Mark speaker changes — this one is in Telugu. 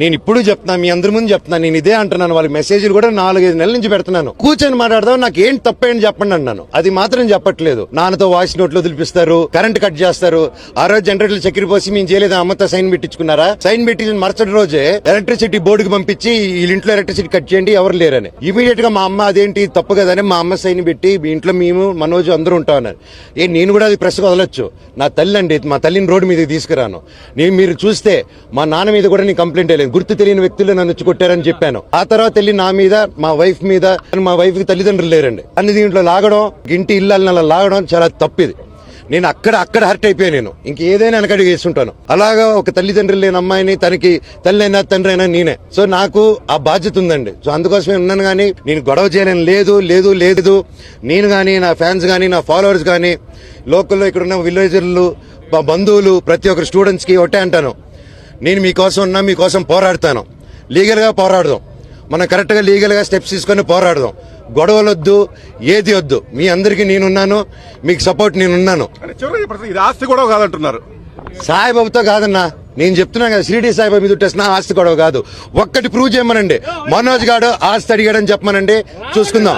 Speaker 1: నేను ఇప్పుడు చెప్తున్నా, మీ అందరి ముందు చెప్తున్నా, నేను ఇదే అంటున్నాను. వాళ్ళకి మెసేజ్లు కూడా 4-5 నెలల నుంచి పెడుతున్నాను. కూర్చొని మాట్లాడదాం, నాకు ఏం తప్పేంటి చెప్పండి అన్నాను. అది మాత్రం చెప్పట్లేదు. నాన్నతో వాయిస్ నోట్లు వదిలిపిస్తారు, కరెంట్ కట్ చేస్తారు. ఆ రోజు జనరేటర్లు చక్కెర పోసి మేము చేయలేదు, అమ్మతో సైన్ పెట్టించుకున్నారా? సైన్ పెట్టించిన మరుసటి రోజే ఎలక్ట్రిసిటీ బోర్డుకి పంపించి వీళ్ళ ఇంట్లో ఎలక్ట్రిసిటీ కట్ చేయండి, ఎవరు లేరని. ఇమీడియట్ గా మా అమ్మ అదేంటి తప్పు కదని మా అమ్మ సైన్ పెట్టి మీ ఇంట్లో మేము మనోజు అందరూ ఉంటామన్నారు. నేను కూడా అది ప్రెస్ వదలొచ్చు. నా తల్లి అండి, మా తల్లిని రోడ్డు మీదకి తీసుకురాను. మీరు చూస్తే మా నాన్న మీద కూడా నేను కంప్లైంట్ అయ్యలేదు. గుర్తు తెలియని వ్యక్తులు నన్ను వచ్చి కొట్టారని చెప్పాను. ఆ తర్వాత వెళ్ళి నా మీద, మా వైఫ్ మీద, మా వైఫ్ కి తల్లిదండ్రులు లేరండి అన్ని దీంట్లో లాగడం, ఇంటి ఇల్లు లాగడం చాలా తప్పిది. నేను అక్కడ హర్ట్ అయిపోయా. నేను ఇంకేదైనా వెనకడికి వేస్తుంటాను. అలాగా ఒక తల్లిదండ్రులు లేని అమ్మాయిని, తనకి తల్లి అయినా తండ్రి అయినా నేనే. సో నాకు ఆ బాధ్యత ఉందండి. సో అందుకోసమే ఉన్నాను. కానీ నేను గొడవ చేయలేను. లేదు నేను కానీ, నా ఫ్యాన్స్ కానీ, నా ఫాలోవర్స్ కానీ, లోకల్లో ఇక్కడ ఉన్న విలేజర్లు, మా బంధువులు, ప్రతి ఒక్కరు స్టూడెంట్స్ కి ఒకటే అంటాను, నేను మీకోసం ఉన్నా, మీకోసం పోరాడతాను. లీగల్ గా పోరాడదాం, మనం కరెక్ట్ గా లీగల్ గా స్టెప్స్ తీసుకొని పోరాడదాం. గొడవలొద్దు, ఏది వద్దు. మీ అందరికీ నేనున్నాను, మీకు సపోర్ట్ నేనున్నాను.
Speaker 2: ఇది ఆస్తి గొడవ కాదంటున్నారు.
Speaker 1: సాయిబాబుతో కాదన్నా, నేను చెప్తున్నా కదా, షిరిడి సాయిబాబు మీద ఉట్టేసిన ఆస్తి గొడవ కాదు. ఒక్కటి ప్రూవ్ చేయమనండి, మనోజ్ గాడు ఆస్తి అడిగాడని చెప్పమనండి, చూసుకుందాం.